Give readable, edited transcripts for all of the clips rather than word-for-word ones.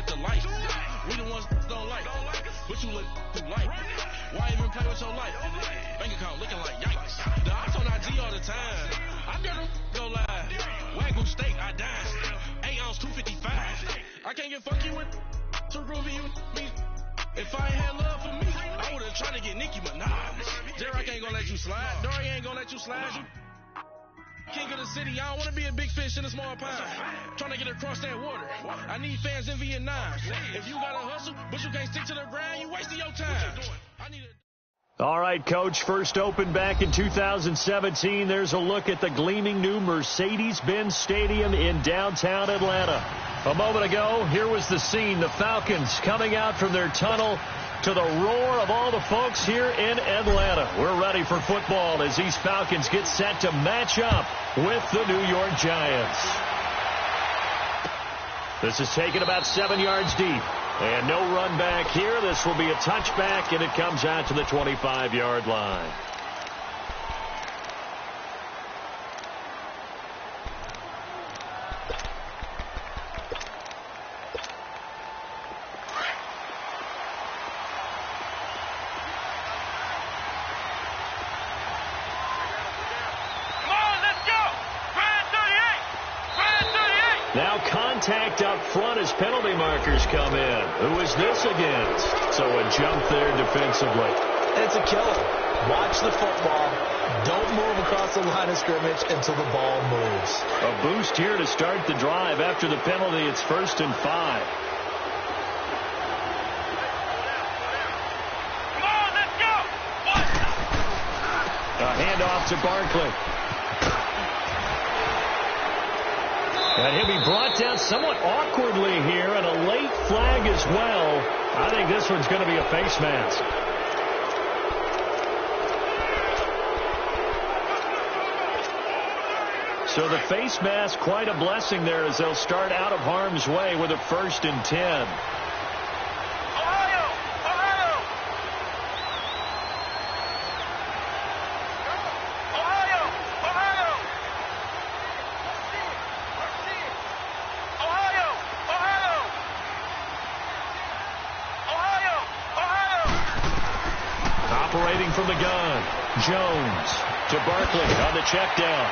get the life. We the ones don't like. But you look through life. Why even play with your life? Bank account looking like yikes. The ops on IG all the time. I never go live. Wagyu steak, I dine. 8 ounce, 255. I can't get funky with too groovy you me. If I ain't had love for me, I would've tried to get Nicki Minaj. Derek ain't gonna let you slide. Dory ain't gonna let you slide. You king of the city. I don't wanna be a big fish in a small pond. Trying to get across that water. I need fans in Vietnam. If you gotta hustle, but you can't stick to the grind, you wasting your time. I need a All right, Coach, first opened back in 2017. There's a look at the gleaming new Mercedes-Benz Stadium in downtown Atlanta. A moment ago, here was the scene. The Falcons coming out from their tunnel to the roar of all the folks here in Atlanta. We're ready for football as these Falcons get set to match up with the New York Giants. This is taken about 7 yards deep. And no run back here. This will be a touchback, and it comes out to the 25-yard line. Now contact up front as penalty markers come in. Who is this against? So a jump there defensively. It's a killer. Watch the football. Don't move across the line of scrimmage until the ball moves. A boost here to start the drive. After the penalty, it's 1st and 5. Come on, let's go! A handoff to Barkley. And he'll be brought down somewhat awkwardly here, and a late flag as well. I think this one's going to be a face mask. So the face mask, quite a blessing there as they'll start out of harm's way with a 1st and 10. Operating from the gun, Jones to Barkley on the check down.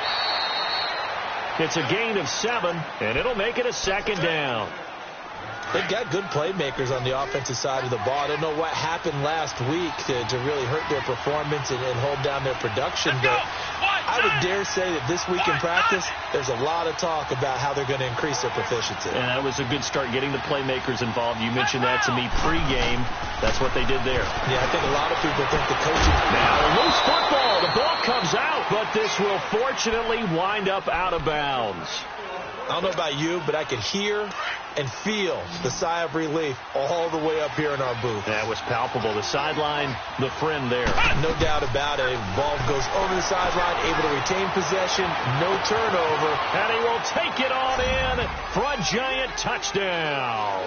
It's a gain of 7, and it'll make it a 2nd down. They've got good playmakers on the offensive side of the ball. I don't know what happened last week to really hurt their performance and hold down their production, but I would dare say that this week in practice, there's a lot of talk about how they're going to increase their proficiency. And that was a good start, getting the playmakers involved. You mentioned that to me pregame. That's what they did there. Yeah, I think a lot of people think the coaching... Now, loose football. The ball comes out, but this will fortunately wind up out of bounds. I don't know about you, but I could hear and feel the sigh of relief all the way up here in our booth. That was palpable. The sideline, the friend there. No doubt about it. Ball goes over the sideline, able to retain possession, no turnover. And he will take it on in for a Giant touchdown.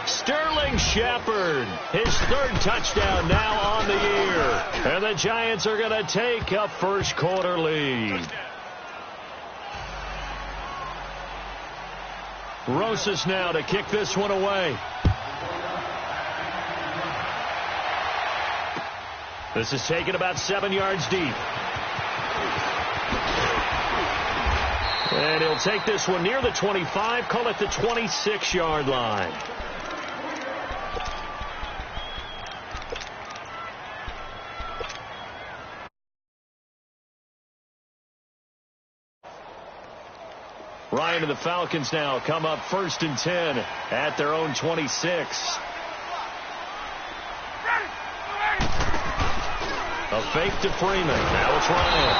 Sterling Shepard, his 3rd touchdown now on the year. And the Giants are going to take a first quarter lead. Rosas now to kick this one away. This is taken about 7 yards deep. And he'll take this one near the 25, call it the 26-yard line. Ryan and the Falcons now come up 1st and 10 at their own 26. A fake to Freeman. Now it's Ryan.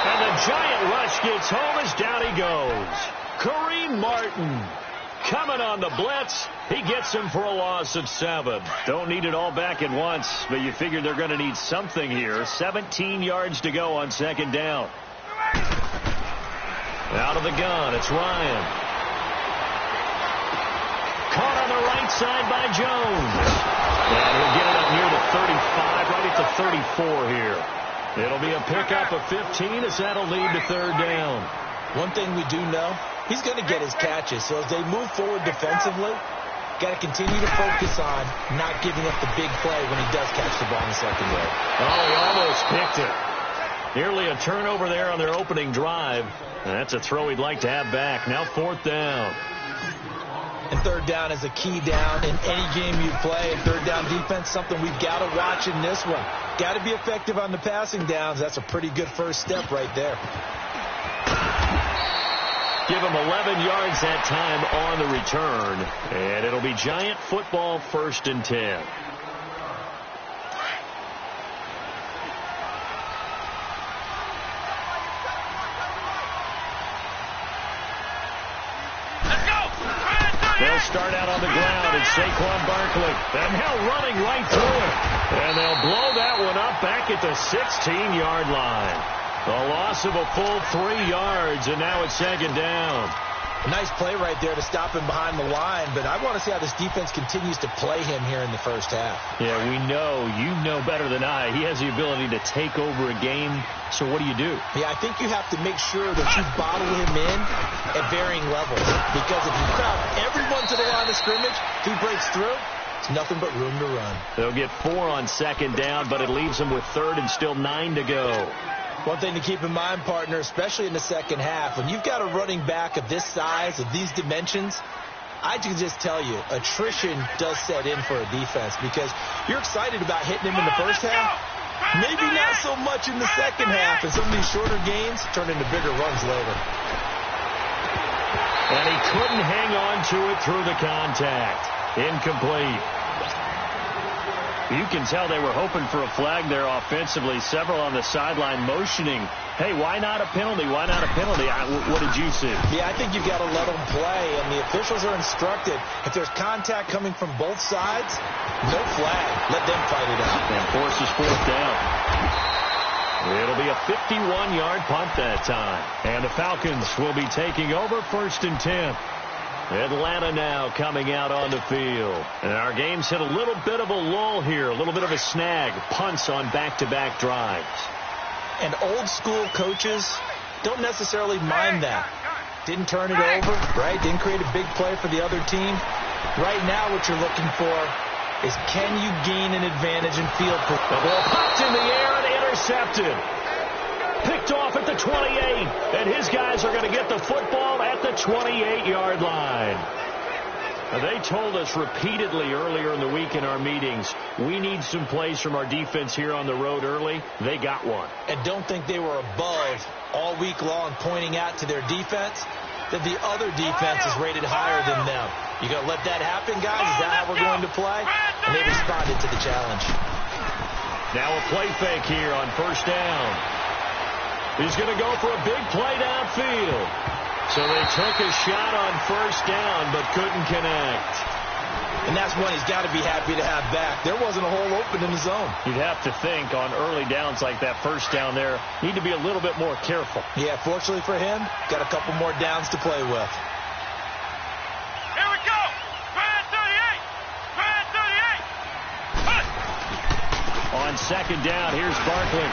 And the Giant rush gets home as down he goes. Kareem Martin coming on the blitz. He gets him for a loss of 7. Don't need it all back at once, but you figure they're going to need something here. 17 yards to go on 2nd down. Out of the gun, it's Ryan. Caught on the right side by Jones. And he'll get it up near the 35, right at the 34 here. It'll be a pickup of 15 as that'll lead to 3rd down. One thing we do know, he's going to get his catches. So as they move forward defensively, got to continue to focus on not giving up the big play when he does catch the ball in the secondary. Oh, he almost picked it. Nearly a turnover there on their opening drive. And that's a throw he'd like to have back. Now 4th down. And 3rd down is a key down in any game you play. And 3rd down defense, something we've got to watch in this one. Got to be effective on the passing downs. That's a pretty good first step right there. Give him 11 yards that time on the return. And it'll be Giant football, 1st and 10. They'll start out on the ground. It's Saquon Barkley. And now running right through it. And they'll blow that one up back at the 16-yard line. A loss of a full 3 yards, and now it's 2nd down. A nice play right there to stop him behind the line, but I want to see how this defense continues to play him here in the first half. Yeah, we know. You know better than I. He has the ability to take over a game, so what do you do? Yeah, I think you have to make sure that you bottle him in at varying levels, because if you crowd everyone to the line of scrimmage, if he breaks through, it's nothing but room to run. They'll get 4 on 2nd down, but it leaves them with 3rd and still 9 to go. One thing to keep in mind, partner, especially in the second half, when you've got a running back of this size, of these dimensions, I can just tell you, attrition does set in for a defense because you're excited about hitting him in the first half. Maybe not so much in the second half, and some of these shorter gains turn into bigger runs later. And he couldn't hang on to it through the contact. Incomplete. You can tell they were hoping for a flag there offensively. Several on the sideline motioning, hey, why not a penalty? Why not a penalty? What did you see? Yeah, I think you've got to let them play, and the officials are instructed. If there's contact coming from both sides, no flag. Let them fight it out. And forces 4th down. It'll be a 51-yard punt that time. And the Falcons will be taking over 1st and 10. Atlanta now coming out on the field. And our game's hit a little bit of a lull here, a little bit of a snag. Punts on back-to-back drives. And old-school coaches don't necessarily mind that. Didn't turn it over, right? Didn't create a big play for the other team. Right now what you're looking for is can you gain an advantage in field position? The ball popped in the air and intercepted. Picked off at the 28, and his guys are going to get the football at the 28-yard line. They told us repeatedly earlier in the week in our meetings, we need some plays from our defense here on the road early. They got one. And don't think they were above all week long pointing out to their defense that the other defense is rated higher than them. You going to let that happen, guys? Is that how we're going to play? And they responded to the challenge. Now a play fake here on 1st down. He's going to go for a big play downfield. So they took a shot on 1st down, but couldn't connect. And that's one he's got to be happy to have back. There wasn't a hole open in the zone. You'd have to think on early downs like that 1st down there, need to be a little bit more careful. Yeah, fortunately for him, got a couple more downs to play with. Here we go. Grand 38. On 2nd down, here's Barkley.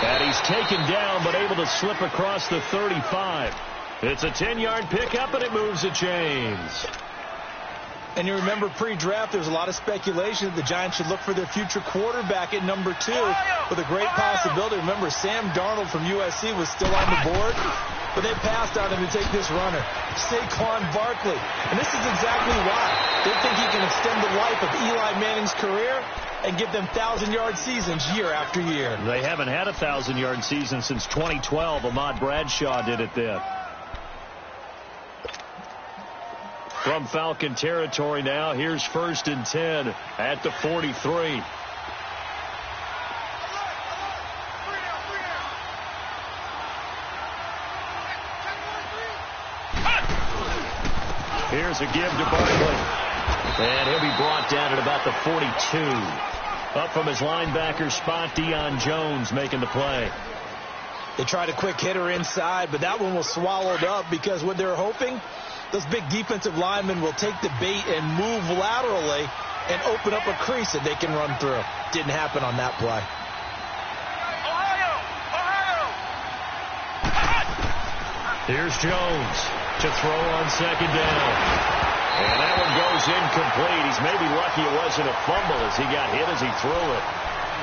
And he's taken down, but able to slip across the 35. It's a 10-yard pickup, and it moves the chains. And you remember pre-draft, there's a lot of speculation that the Giants should look for their future quarterback at number 2 with a great possibility. Remember, Sam Darnold from USC was still on the board, but they passed on him to take this runner, Saquon Barkley. And this is exactly why. They think he can extend the life of Eli Manning's career and give them 1,000-yard seasons year after year. They haven't had a 1,000-yard season since 2012. Ahmad Bradshaw did it then. From Falcon territory now, here's 1st and 10 at the 43. Here's a give to Barkley. And he'll be brought down at about the 42. Up from his linebacker spot, Deion Jones making the play. They tried a quick hitter inside, but that one was swallowed up because what they're hoping, those big defensive linemen will take the bait and move laterally and open up a crease that they can run through. Didn't happen on that play. Here's Jones to throw on second down. And that one goes incomplete. He's maybe lucky it wasn't a fumble as he got hit as he threw it.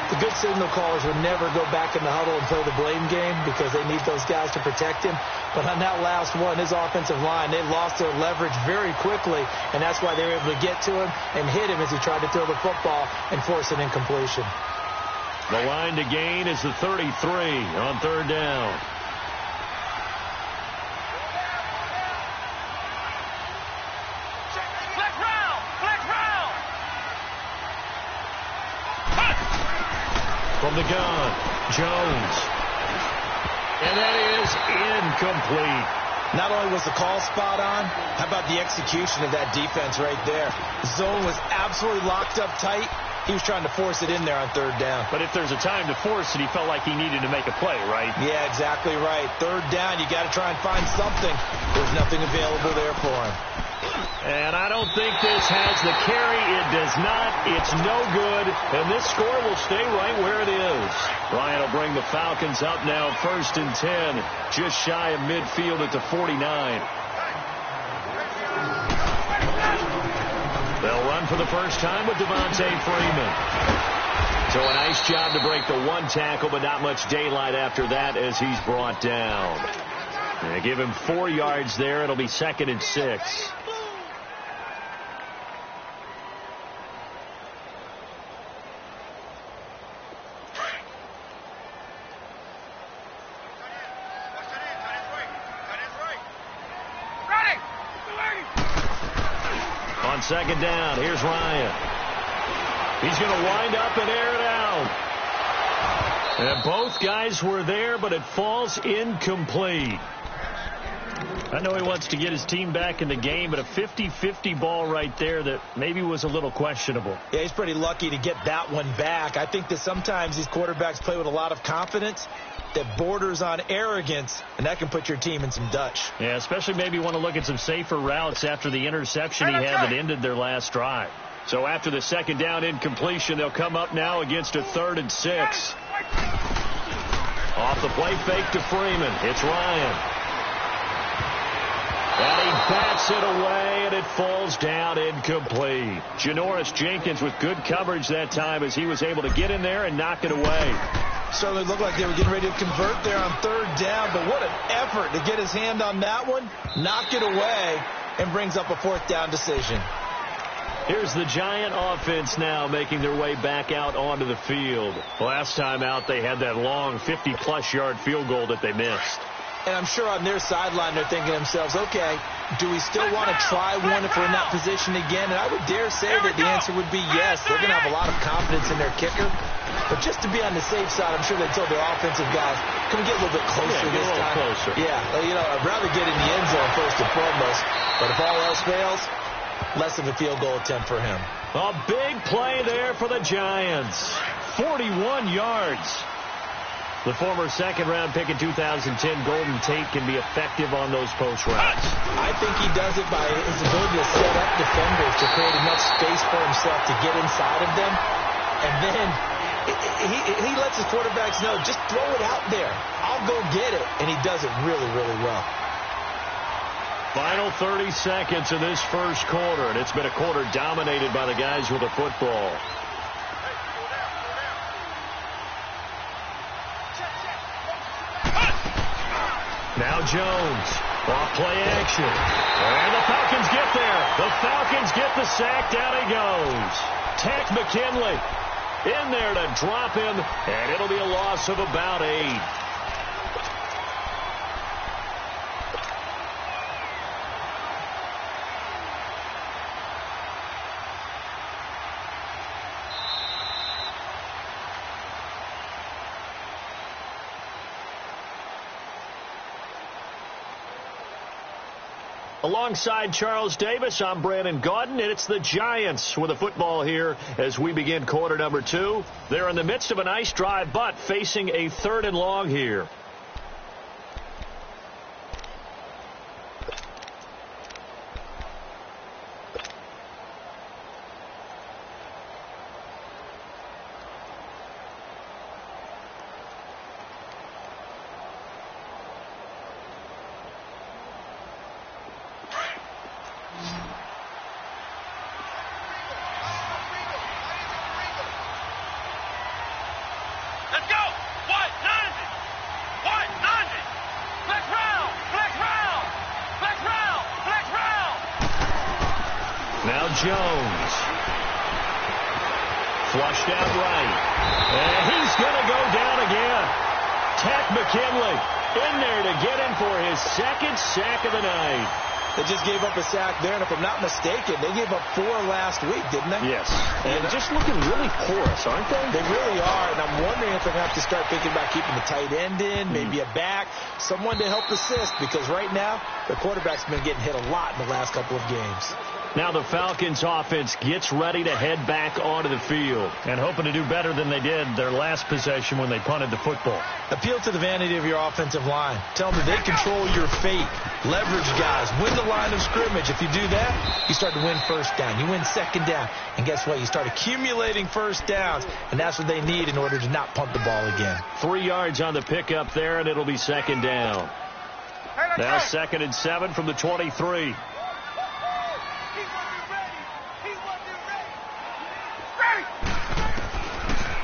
The good signal callers would never go back in the huddle and play the blame game because they need those guys to protect him. But on that last one, his offensive line, they lost their leverage very quickly, and that's why they were able to get to him and hit him as he tried to throw the football and force an incompletion. The line to gain is the 33 on third down. From the gun, Jones. And that is incomplete. Not only was the call spot on, how about the execution of that defense right there? The zone was absolutely locked up tight. He was trying to force it in there on third down. But if there's a time to force it, he felt like he needed to make a play, right? Yeah, exactly right. Third down, you got to try and find something. There's nothing available there for him. And I don't think this has the carry. It does not. It's no good. And this score will stay right where it is. Ryan will bring the Falcons up now 1st and 10. Just shy of midfield at the 49. They'll run for the first time with Devontae Freeman. So a nice job to break the one tackle, but not much daylight after that as he's brought down. They give him 4 yards there. It'll be 2nd and 6. On second down, here's Ryan. He's going to wind up and air it out. And both guys were there, but it falls incomplete. I know he wants to get his team back in the game, but a 50-50 ball right there that maybe was a little questionable. Yeah, he's pretty lucky to get that one back. I think that sometimes these quarterbacks play with a lot of confidence that borders on arrogance, and that can put your team in some Dutch. Yeah, especially maybe want to look at some safer routes after the interception he had that ended their last drive. So after the second down incompletion, they'll come up now against a 3rd and 6. Off the play fake to Freeman. It's Ryan. And he bats it away, and it falls down incomplete. Janoris Jenkins with good coverage that time as he was able to get in there and knock it away. Certainly looked like they were getting ready to convert there on 3rd down, but what an effort to get his hand on that one, knock it away, and brings up a 4th down decision. Here's the Giant offense now making their way back out onto the field. Last time out, they had that long 50-plus yard field goal that they missed. And I'm sure on their sideline they're thinking to themselves, okay, do we still want to try one if we're in that position again? And I would dare say that the answer would be yes. They're going to have a lot of confidence in their kicker. But just to be on the safe side, I'm sure they told their offensive guys, can we get a little bit closer this time? Closer. Yeah, I'd rather get in the end zone first and foremost. But if all else fails, less of a field goal attempt for him. A big play there for the Giants. 41 yards. The former second-round pick in 2010, Golden Tate, can be effective on those post routes. I think he does it by his ability to set up defenders to create enough space for himself to get inside of them. And then he lets his quarterbacks know, just throw it out there. I'll go get it. And he does it really, really well. Final 30 seconds of this first quarter, and it's been a quarter dominated by the guys with the football. Now Jones, off play action. And the Falcons get there. The Falcons get the sack. Down he goes. Tack McKinley in there to drop him, and it'll be a loss of about 8. Alongside Charles Davis, I'm Brandon Gaudin, and it's the Giants with the football here as we begin quarter number 2. They're in the midst of a nice drive, but facing a 3rd and long here. Jones. Flushed out right. And he's going to go down again. Ted McKinley in there to get him for his second sack of the night. They just gave up a sack there, and if I'm not mistaken, they gave up 4 last week, didn't they? Yes. And just looking really porous, aren't they? They really are, and I'm wondering if they're going to have to start thinking about keeping the tight end in, maybe a back, someone to help assist, because right now, the quarterback's been getting hit a lot in the last couple of games. Now the Falcons offense gets ready to head back onto the field and hoping to do better than they did their last possession when they punted the football. Appeal to the vanity of your offensive line. Tell them that they control your fate. Leverage guys. Win the line of scrimmage. If you do that, you start to win first down. You win second down. And guess what? You start accumulating first downs, and that's what they need in order to not punt the ball again. 3 yards on the pickup there, and it'll be second down. Now 2nd and 7 from the 23.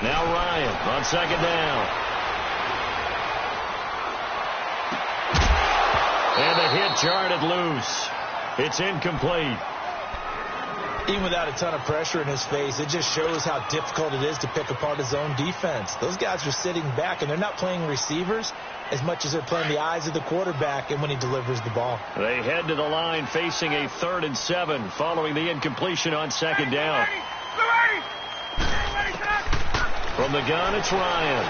Now Ryan on second down. And the hit jarred loose. It's incomplete. Even without a ton of pressure in his face, it just shows how difficult it is to pick apart his own defense. Those guys are sitting back, and they're not playing receivers as much as they're playing the eyes of the quarterback and when he delivers the ball. They head to the line facing a 3rd and 7 following the incompletion on second down. From the gun, it's Ryan.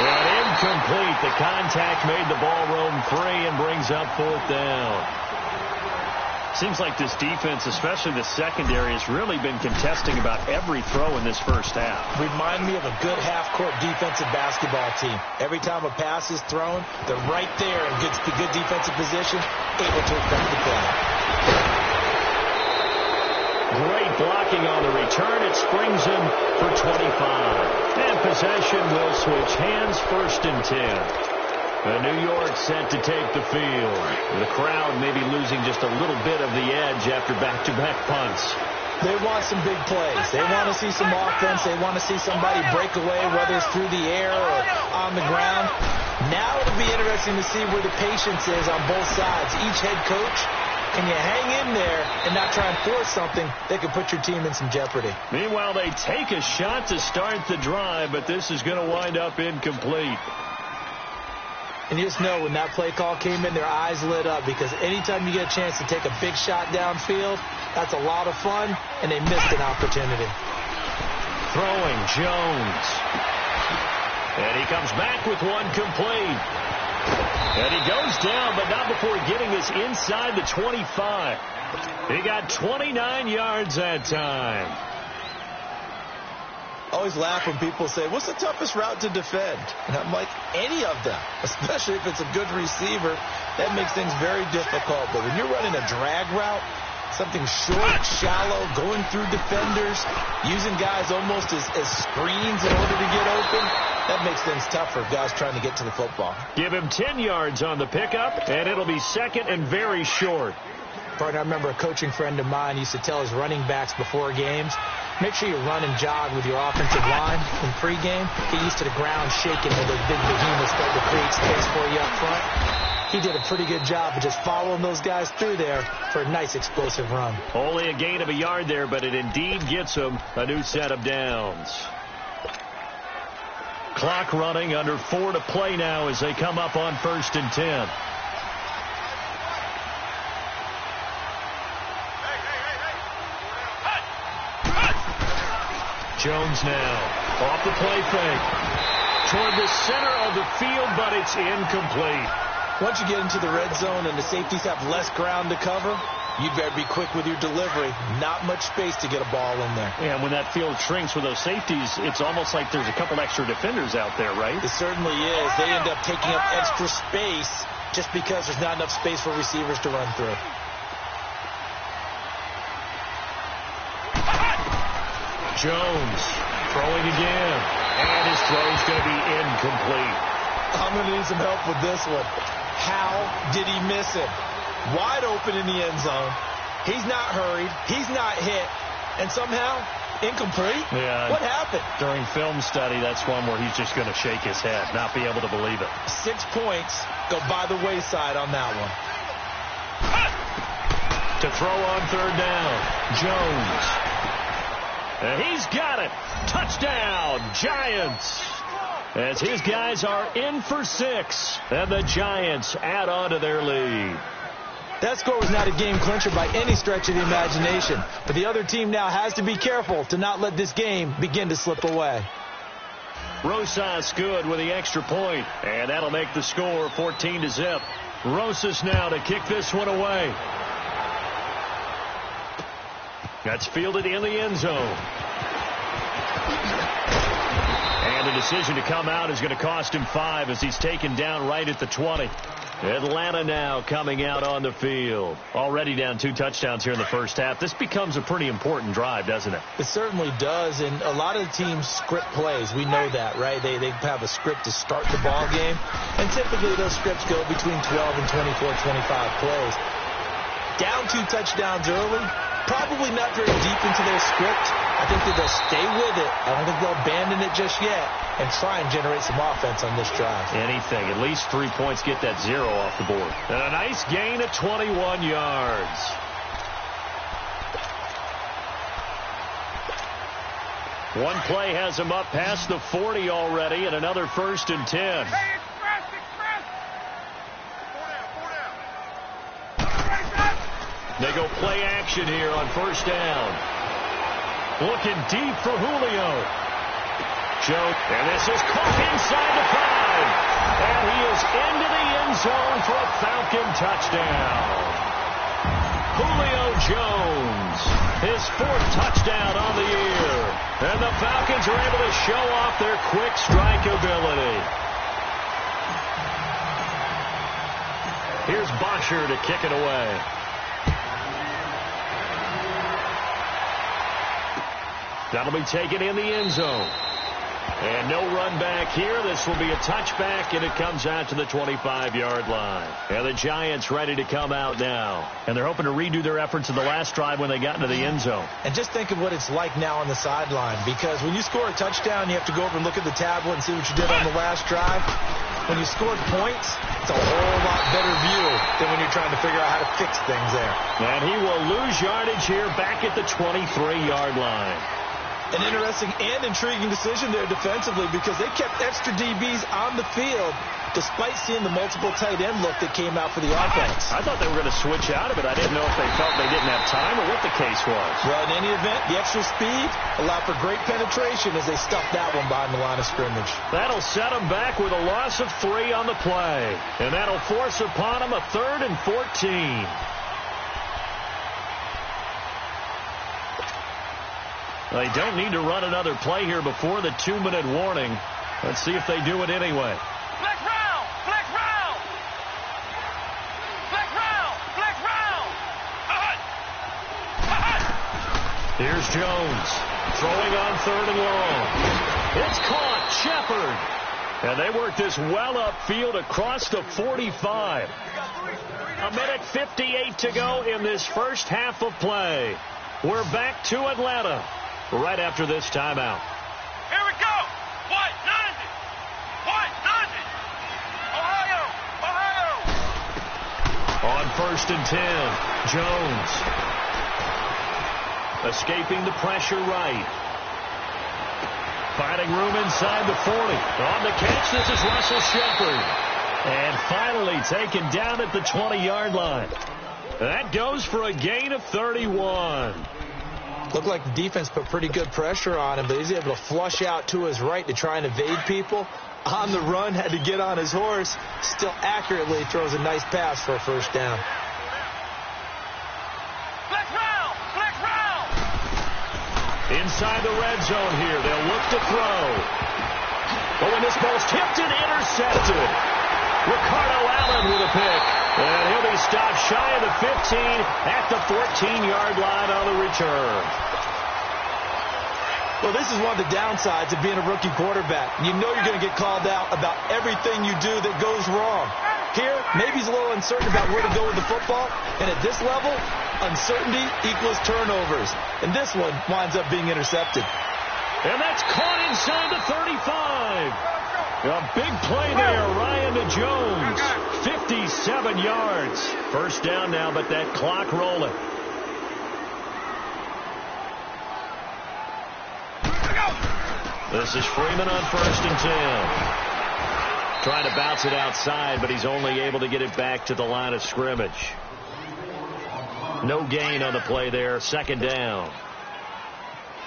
And incomplete. The contact made the ball roam free and brings up 4th down. Seems like this defense, especially the secondary, has really been contesting about every throw in this first half. Remind me of a good half-court defensive basketball team. Every time a pass is thrown, they're right there in good defensive position, able to affect the play. Great blocking on the return. It springs him for 25. And possession will switch hands, 1st and 10. New York set to take the field. The crowd maybe losing just a little bit of the edge after back-to-back punts. They want some big plays. They want to see some offense. They want to see somebody break away, whether it's through the air or on the ground. Now it'll be interesting to see where the patience is on both sides. Each head coach, can you hang in there and not try and force something that could put your team in some jeopardy? Meanwhile, they take a shot to start the drive, but this is going to wind up incomplete. And you just know when that play call came in, their eyes lit up, because anytime you get a chance to take a big shot downfield, that's a lot of fun, and they missed an opportunity. Throwing Jones. And he comes back with one complete. And he goes down, but not before getting this inside the 25. He got 29 yards that time. I always laugh when people say, what's the toughest route to defend? And I'm like, any of them, especially if it's a good receiver. That makes things very difficult. But when you're running a drag route, something short, shallow, going through defenders, using guys almost as screens in order to get open, that makes things tougher, guys trying to get to the football. Give him 10 yards on the pickup, and it'll be 2nd and very short. Partner, I remember a coaching friend of mine used to tell his running backs before games, make sure you run and jog with your offensive line in pregame. Get used to the ground shaking where those big behemoths start to create space for you up front. He did a pretty good job of just following those guys through there for a nice explosive run. Only a gain of a yard there, but it indeed gets him a new set of downs. Clock running, under 4 to play now as they come up on 1st and 10. Jones now off the play fake toward the center of the field, but it's incomplete. Once you get into the red zone and the safeties have less ground to cover, you better be quick with your delivery. Not much space to get a ball in there. And when that field shrinks with those safeties, it's almost like there's a couple extra defenders out there, right? It certainly is. They end up taking up extra space just because there's not enough space for receivers to run through. Jones throwing again, and his throw's going to be incomplete. I'm going to need some help with this one. How did he miss it? Wide open in the end zone. He's not hurried. He's not hit. And somehow, incomplete? Yeah. What happened? During film study, that's one where he's just going to shake his head, not be able to believe it. 6 points go by the wayside on that one. To throw on third down. Jones. And he's got it. Touchdown, Giants. As his guys are in for 6. And the Giants add on to their lead. That score was not a game clincher by any stretch of the imagination. But the other team now has to be careful to not let this game begin to slip away. Rosas good with the extra point. And that'll make the score 14-0. Rosas now to kick this one away. That's fielded in the end zone. And the decision to come out is going to cost him 5 as he's taken down right at the 20. Atlanta now coming out on the field. Already down 2 touchdowns here in the first half. This becomes a pretty important drive, doesn't it? It certainly does, and a lot of the teams script plays. We know that, right? They have a script to start the ball game, and typically those scripts go between 12 and 24, 25 plays. Down 2 touchdowns early, probably not very deep into their script. I think that they'll stay with it. I don't think they'll abandon it just yet and try and generate some offense on this drive. Anything. At least 3 points, get that 0 off the board. And a nice gain of 21 yards. One play has him up past the 40 already, and another 1st and 10. They go play action here on 1st down. Looking deep for Julio. Joe, and this is caught inside the 5. And he is into the end zone for a Falcon touchdown. Julio Jones, his 4th touchdown on the year. And the Falcons are able to show off their quick strike ability. Here's Bosher to kick it away. That'll be taken in the end zone. And no run back here. This will be a touchback, and it comes out to the 25-yard line. And the Giants ready to come out now. And they're hoping to redo their efforts in the last drive when they got into the end zone. And just think of what it's like now on the sideline, because when you score a touchdown, you have to go over and look at the tablet and see what you did on the last drive. When you scored points, it's a whole lot better view than when you're trying to figure out how to fix things there. And he will lose yardage here back at the 23-yard line. An interesting and intriguing decision there defensively, because they kept extra DBs on the field despite seeing the multiple tight end look that came out for the offense. I thought they were going to switch out of it. I didn't know if they felt they didn't have time or what the case was. Well, in any event, the extra speed allowed for great penetration as they stuffed that one behind the line of scrimmage. That'll set them back with a loss of 3 on the play. And that'll force upon them a 3rd and 14. They don't need to run another play here before the 2-minute warning. Let's see if they do it anyway. Black round! Black round! Black round! Black round! Here's Jones throwing on 3rd and long. It's caught. Shepard. And they work this well upfield across the 45. 1:58 to go in this first half of play. We're back to Atlanta right after this timeout. Here we go! What? Nothing! What? Nothing! Ohio! On 1st and 10, Jones escaping the pressure right. Finding room inside the 40. On the catch, this is Russell Shepard. And finally taken down at the 20-yard line. That goes for a gain of 31. Looked like the defense put pretty good pressure on him, but he's able to flush out to his right to try and evade people. On the run, had to get on his horse. Still accurately throws a nice pass for a 1st down. Black round! Black round! Inside the red zone here, they'll look to throw. But when this ball's tipped and intercepted, Ricardo Allen with a pick. And he'll be stopped shy of the 15 at the 14-yard line on the return. Well, this is one of the downsides of being a rookie quarterback. You know you're going to get called out about everything you do that goes wrong. Here, maybe he's a little uncertain about where to go with the football. And at this level, uncertainty equals turnovers. And this one winds up being intercepted. And that's caught inside the 35. A big play there, Ryan to Jones. 57 yards. 1st down now, but that clock rolling. This is Freeman on 1st and 10. Trying to bounce it outside, but he's only able to get it back to the line of scrimmage. No gain on the play there. 2nd down.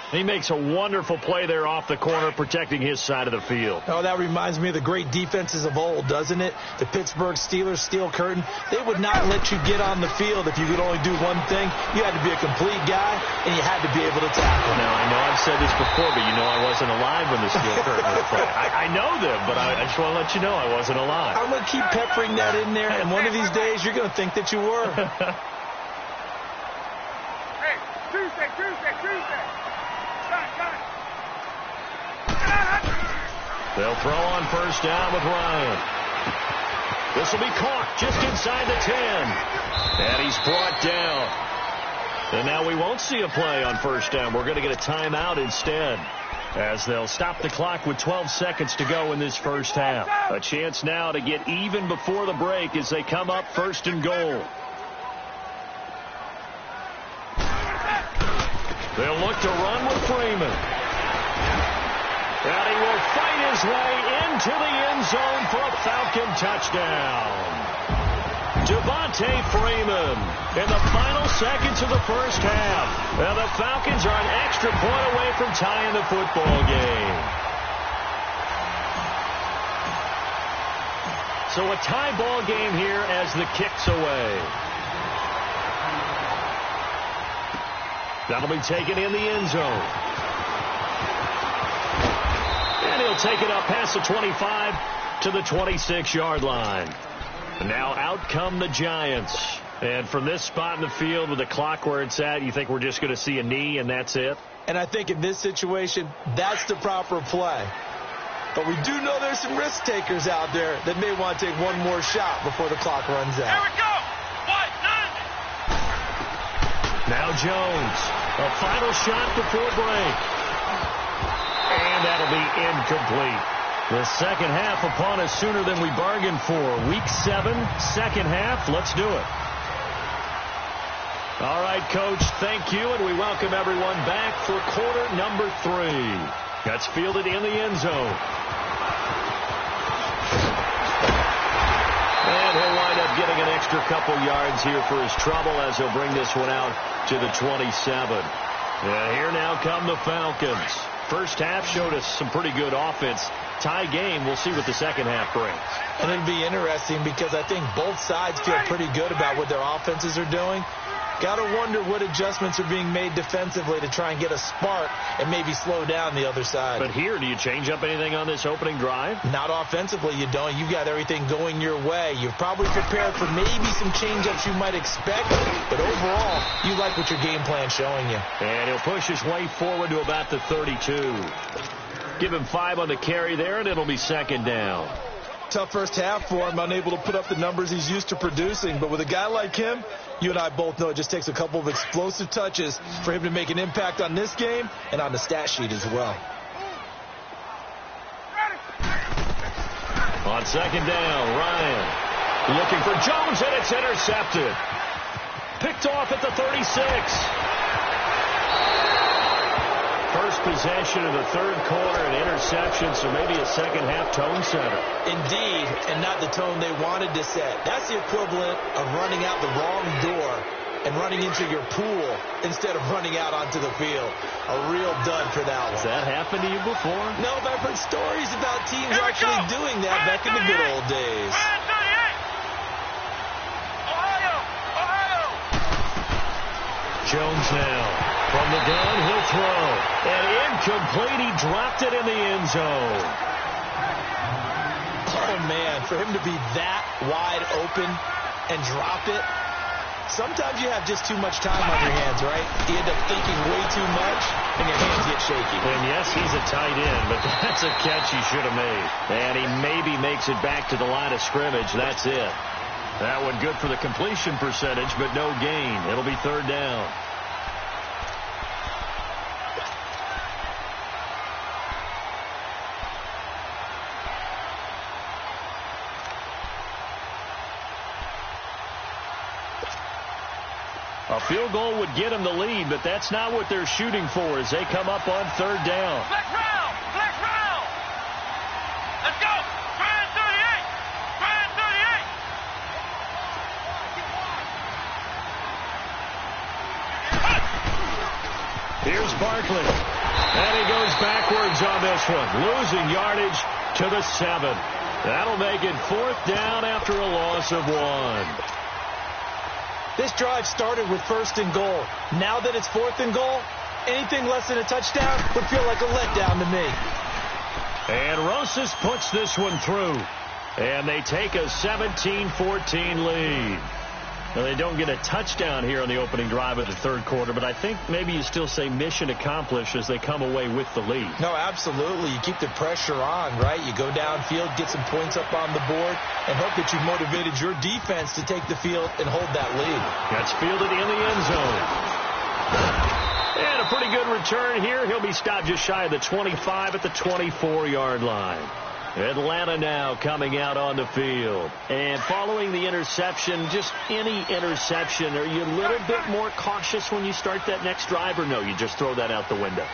He makes a wonderful play there off the corner, protecting his side of the field. Oh, that reminds me of the great defenses of old, doesn't it? The Pittsburgh Steelers, steel curtain. They would not let you get on the field if you could only do one thing. You had to be a complete guy, and you had to be able to tackle. Now, I know I've said this before, but you know I wasn't alive when the steel curtain was played. I know them, but I just want to let you know I wasn't alive. I'm going to keep peppering that in there, and one of these days you're going to think that you were. Hey, Tuesday. They'll throw on 1st down with Ryan. This will be caught just inside the 10. And he's brought down. And now we won't see a play on 1st down. We're going to get a timeout instead, as they'll stop the clock with 12 seconds to go in this first half. A chance now to get even before the break as they come up 1st and goal. They'll look to run with Freeman. And he will fight his way into the end zone for a Falcon touchdown. Devontae Freeman in the final seconds of the first half. And the Falcons are an extra point away from tying the football game. So a tie ball game here as the kick's away. That'll be taken in the end zone. And he'll take it up past the 25 to the 26-yard line. And now out come the Giants. And from this spot in the field with the clock where it's at, you think we're just going to see a knee and that's it? And I think in this situation, that's the proper play. But we do know there's some risk takers out there that may want to take one more shot before the clock runs out. Here we go. 1-9. Now Jones. A final shot before break. And that'll be incomplete. The second half upon us sooner than we bargained for. Week 7, second half. Let's do it. All right, Coach, thank you, and we welcome everyone back for quarter number 3. That's fielded in the end zone. And he'll wind up getting an extra couple yards here for his trouble as he'll bring this one out to the 27. And here now come the Falcons. First half showed us some pretty good offense. Tie game. We'll see what the second half brings. And it'll be interesting because I think both sides feel pretty good about what their offenses are doing. Got to wonder what adjustments are being made defensively to try and get a spark and maybe slow down the other side. But here, do you change up anything on this opening drive? Not offensively, you don't. You've got everything going your way. You've probably prepared for maybe some change-ups you might expect, but overall, you like what your game plan's showing you. And he'll push his way forward to about the 32. Give him 5 on the carry there, and it'll be second down. Tough first half for him, unable to put up the numbers he's used to producing. But with a guy like him, you and I both know it just takes a couple of explosive touches for him to make an impact on this game and on the stat sheet as well. On second down, Ryan looking for Jones, and it's intercepted. Picked off at the 36. First possession of the third quarter, an interception, so maybe a second half tone setter. Indeed, and not the tone they wanted to set. That's the equivalent of running out the wrong door and running into your pool instead of running out onto the field. A real dud for that one. Has that happened to you before? No, but I've heard stories about teams actually doing that back in the good old days. Jones now. From the gun, he'll throw. And incomplete. He dropped it in the end zone. Oh, man, for him to be that wide open and drop it. Sometimes you have just too much time on your hands, right? You end up thinking way too much, and your hands get shaky. And yes, he's a tight end, but that's a catch he should have made. And he maybe makes it back to the line of scrimmage. That's it. That one good for the completion percentage, but no gain. It'll be third down. A field goal would get them the lead, but that's not what they're shooting for as they come up on third down. Flex round! Here's Barkley. And he goes backwards on this one, losing yardage to the 7. That'll make it 4th down after a loss of 1. This drive started with 1st and goal. Now that it's 4th and goal, anything less than a touchdown would feel like a letdown to me. And Rosas puts this one through. And they take a 17-14 lead. Now, they don't get a touchdown here on the opening drive of the 3rd quarter, but I think maybe you still say mission accomplished as they come away with the lead. No, absolutely. You keep the pressure on, right? You go downfield, get some points up on the board, and hope that you've motivated your defense to take the field and hold that lead. That's fielded in the end zone. And a pretty good return here. He'll be stopped just shy of the 25 at the 24-yard line. Atlanta now coming out on the field. And following the interception, just any interception, are you a little bit more cautious when you start that next drive, or no, you just throw that out the window?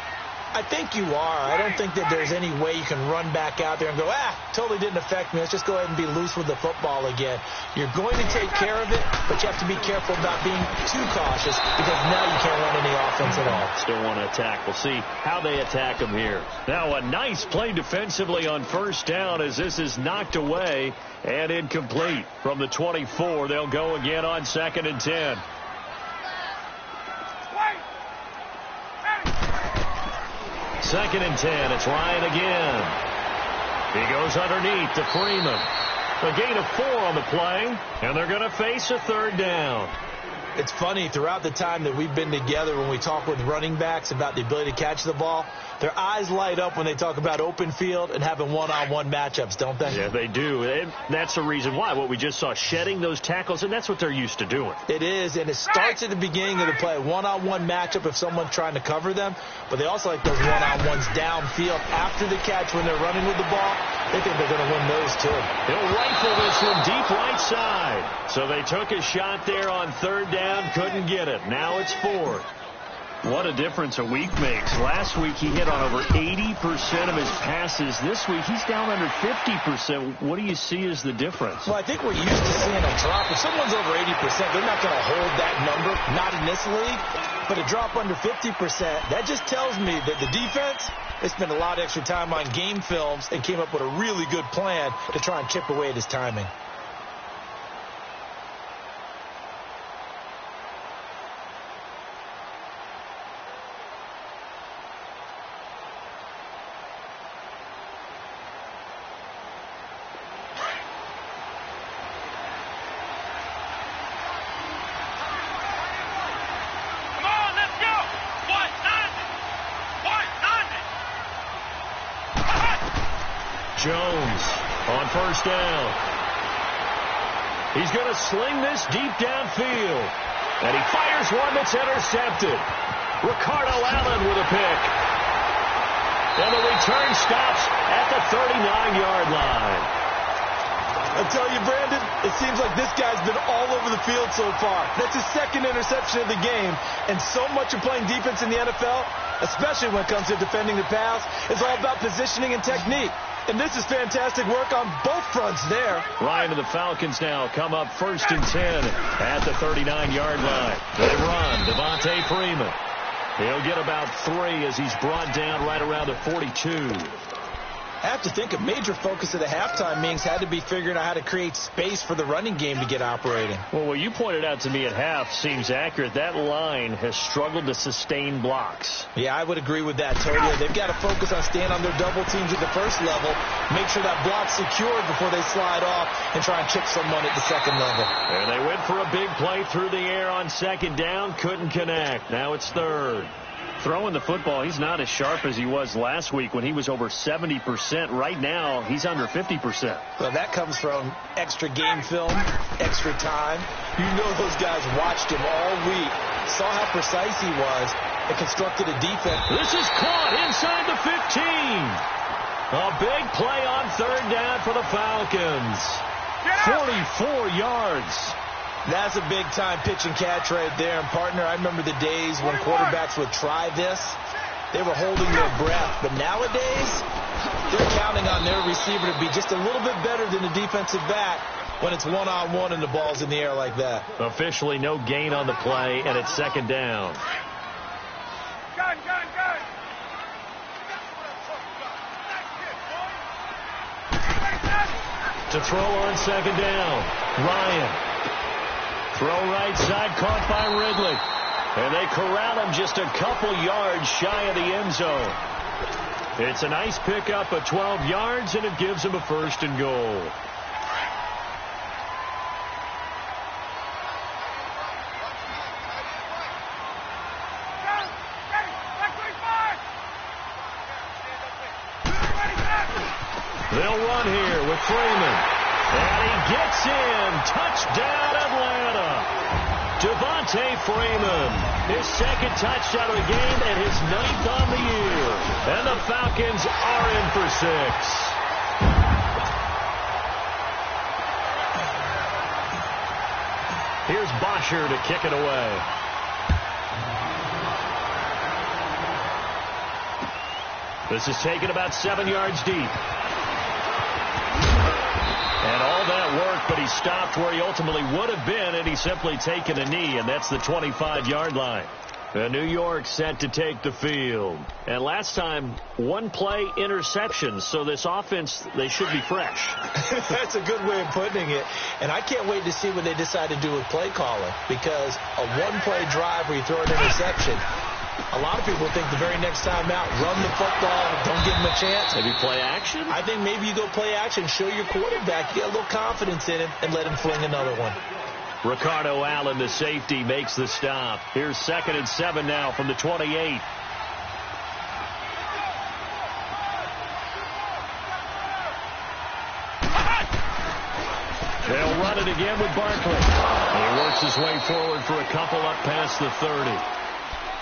I think you are. I don't think that there's any way you can run back out there and go, totally didn't affect me. Let's just go ahead and be loose with the football again. You're going to take care of it, but you have to be careful about being too cautious because now you can't run any offense at all. Still want to attack. We'll see how they attack them here. Now a nice play defensively on 1st down as this is knocked away and incomplete. From the 24, they'll go again on 2nd and 10. 2nd and 10. It's Ryan again. He goes underneath to Freeman. A gain of 4 on the play, and they're going to face a 3rd down. It's funny, throughout the time that we've been together, when we talk with running backs about the ability to catch the ball, their eyes light up when they talk about open field and having one-on-one matchups, don't they? Yeah, they do. And that's the reason why. What we just saw, shedding those tackles, and that's what they're used to doing. It is, and it starts at the beginning of the play. One-on-one matchup if someone's trying to cover them, but they also like those one-on-ones downfield after the catch when they're running with the ball. They think they're going to win those, too. He'll rifle this one deep right side. So they took a shot there on 3rd down, couldn't get it. Now it's 4th. What a difference a week makes. Last week he hit on over 80% of his passes. This week he's down under 50%. What do you see as the difference? Well, I think we're used to seeing a drop. If someone's over 80%, they're not going to hold that number, not in this league. But a drop under 50%, that just tells me that the defense, they spent a lot of extra time on game films and came up with a really good plan to try and chip away at his timing. Jones on 1st down. He's going to sling this deep downfield. And he fires one that's intercepted. Ricardo Allen with a pick. And the return stops at the 39-yard line. I tell you, Brandon, it seems like this guy's been all over the field so far. That's his 2nd interception of the game. And so much of playing defense in the NFL, especially when it comes to defending the pass, is all about positioning and technique. And this is fantastic work on both fronts there. Ryan and the Falcons now come up 1st and 10 at the 39-yard line. They run. Devontae Freeman. He'll get about 3 as he's brought down right around the 42. I have to think a major focus of the halftime meetings had to be figuring out how to create space for the running game to get operating. Well, what you pointed out to me at half seems accurate. That line has struggled to sustain blocks. Yeah, I would agree with that, Tony. They've got to focus on staying on their double teams at the 1st level, make sure that block's secured before they slide off and try and chip someone at the 2nd level. And they went for a big play through the air on 2nd down, couldn't connect. Now it's 3rd. Throwing the football, he's not as sharp as he was last week when he was over 70%. Right now, he's under 50%. Well, that comes from extra game film, extra time. You know those guys watched him all week, saw how precise he was, and constructed a defense. This is caught inside the 15. A big play on 3rd down for the Falcons. 44 yards. That's a big-time pitch and catch right there. And, partner, I remember the days when quarterbacks would try this. They were holding their breath. But nowadays, they're counting on their receiver to be just a little bit better than the defensive back when it's one-on-one and the ball's in the air like that. Officially no gain on the play, and it's 2nd down. Go. to throw on second down. Ryan. Throw right side, caught by Ridley. And they corral him just a couple yards shy of the end zone. It's a nice pickup of 12 yards, and it gives him a first and goal. They'll run here with Freeman. And he gets in. Touchdown, Atlanta. Devontae Freeman. His second touchdown of the game and his 9th on the year. And the Falcons are in for 6. Here's Bosher to kick it away. This is taken about 7 yards deep. And all that work, but he stopped where he ultimately would have been, and he's simply taken a knee, and that's the 25-yard line. New York set to take the field. And last time, one play interceptions, so this offense, they should be fresh. That's a good way of putting it. And I can't wait to see what they decide to do with play calling, because a one-play drive where you throw an interception, a lot of people think the very next time out, run the football, don't give him a chance. Maybe play action? I think maybe you go play action, show your quarterback, get a little confidence in him, and let him fling another one. Ricardo Allen, the safety, makes the stop. Here's 2nd and 7 now from the 28. They'll run it again with Barkley. He works his way forward for a couple up past the 30.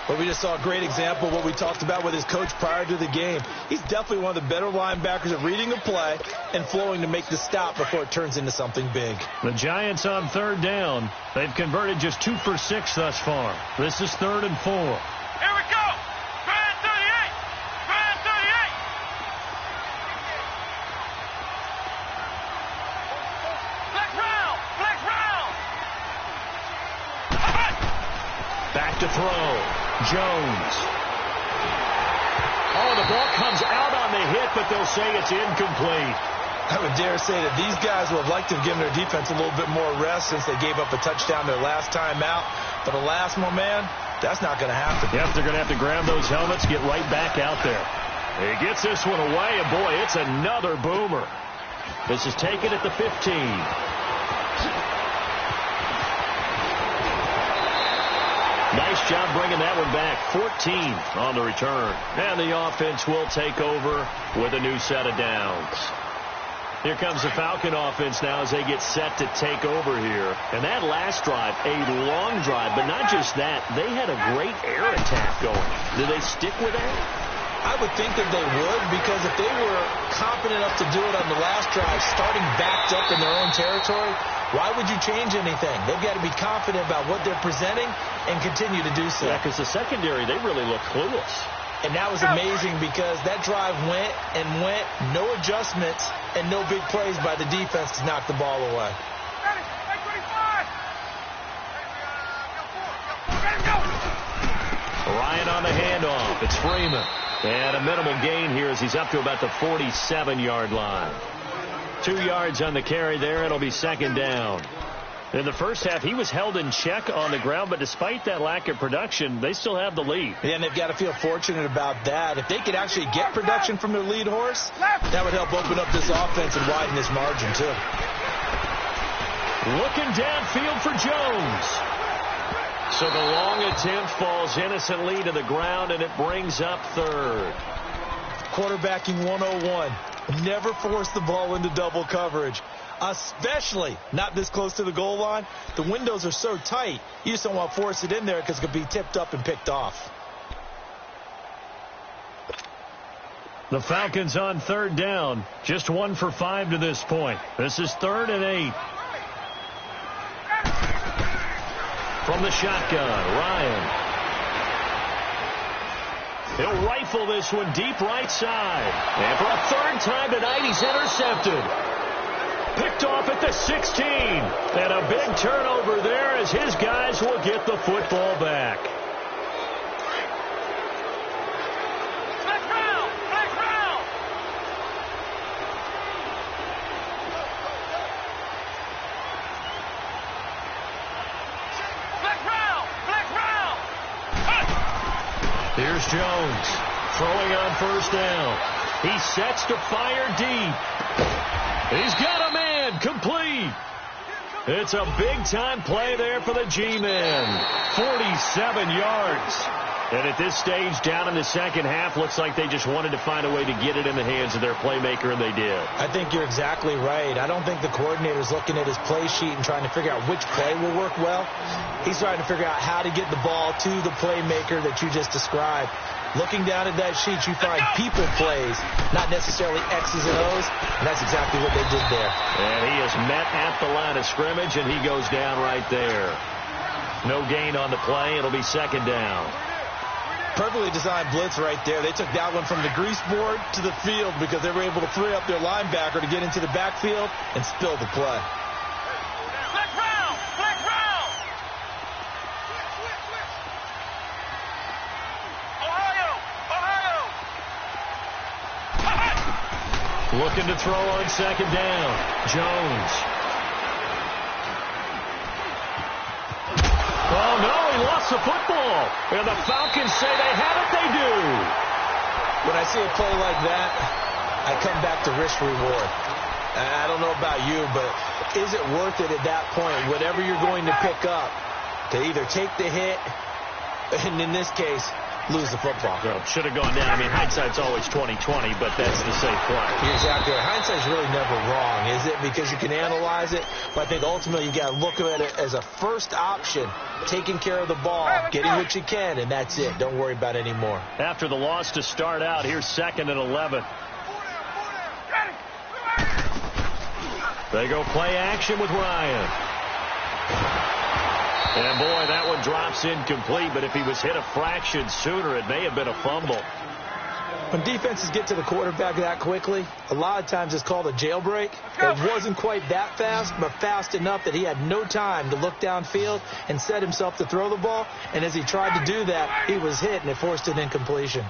But we just saw a great example of what we talked about with his coach prior to the game. He's definitely one of the better linebackers at reading a play and flowing to make the stop before it turns into something big. The Giants on 3rd down. They've converted just 2 for 6 thus far. This is 3rd and 4. Here we go. Grand 38. Grand 38. Flex round. Flex round. Back to throw. Jones. Oh, the ball comes out on the hit, but they'll say it's incomplete. I would dare say that these guys would have liked to have given their defense a little bit more rest since they gave up a touchdown their last time out. But alas, my man, that's not going to happen. Yep, they're going to have to grab those helmets, get right back out there. He gets this one away, and boy, it's another boomer. This is taken at the 15. Nice job bringing that one back. 14 on the return. And the offense will take over with a new set of downs. Here comes the Falcon offense now as they get set to take over here. And that last drive, a long drive, but not just that. They had a great air attack going. Do they stick with that? I would think that they would, because if they were confident enough to do it on the last drive, starting backed up in their own territory, why would you change anything? They've got to be confident about what they're presenting and continue to do so. Yeah, because the secondary, they really look clueless. And that was amazing because that drive went and went, no adjustments, and no big plays by the defense to knock the ball away. Ryan on the handoff. It's Freeman. And a minimal gain here as he's up to about the 47-yard line. 2 yards on the carry there. It'll be 2nd down. In the first half, he was held in check on the ground, but despite that lack of production, they still have the lead. Yeah, and they've got to feel fortunate about that. If they could actually get production from their lead horse, that would help open up this offense and widen this margin, too. Looking downfield for Jones. So the long attempt falls innocently to the ground, and it brings up 3rd. Quarterbacking 101. Never force the ball into double coverage, especially not this close to the goal line. The windows are so tight, you just don't want to force it in there because it could be tipped up and picked off. The Falcons on 3rd down, just 1 for 5 to this point. This is 3rd and 8. From the shotgun, Ryan. He'll rifle this one deep right side. And for a 3rd time tonight, he's intercepted. Picked off at the 16. And a big turnover there as his guys will get the football back. Here's Jones throwing on first down. He sets to fire deep. He's got a man complete. It's a big-time play there for the G-men. 47 yards. And at this stage, down in the second half, looks like they just wanted to find a way to get it in the hands of their playmaker, and they did. I think you're exactly right. I don't think the coordinator's looking at his play sheet and trying to figure out which play will work well. He's trying to figure out how to get the ball to the playmaker that you just described. Looking down at that sheet, you find people plays, not necessarily X's and O's, and that's exactly what they did there. And he is met at the line of scrimmage, and he goes down right there. No gain on the play. It'll be second down. Perfectly designed blitz right there. They took that one from the grease board to the field because they were able to free up their linebacker to get into the backfield and spill the play. Black round! Black round! Ohio! Ohio! Looking to throw on second down. Jones. Oh, no, he lost the football. And the Falcons say they have it. They do. When I see a play like that, I come back to risk reward. I don't know about you, but is it worth it at that point, whatever you're going to pick up, to either take the hit, and in this case, lose the football? Well, should have gone down. I mean, hindsight's always 20/20, but that's the safe play. You're exactly right. Hindsight's really never wrong, is it? Because you can analyze it, but I think ultimately you got to look at it as a first option, taking care of the ball, getting what you can, and that's it. Don't worry about it anymore. After the loss to start out, here's 2nd and 11. They go play action with Ryan. And, boy, that one drops incomplete, but if he was hit a fraction sooner, it may have been a fumble. When defenses get to the quarterback that quickly, a lot of times it's called a jailbreak. It wasn't quite that fast, but fast enough that he had no time to look downfield and set himself to throw the ball. And as he tried to do that, he was hit, and it forced an incompletion.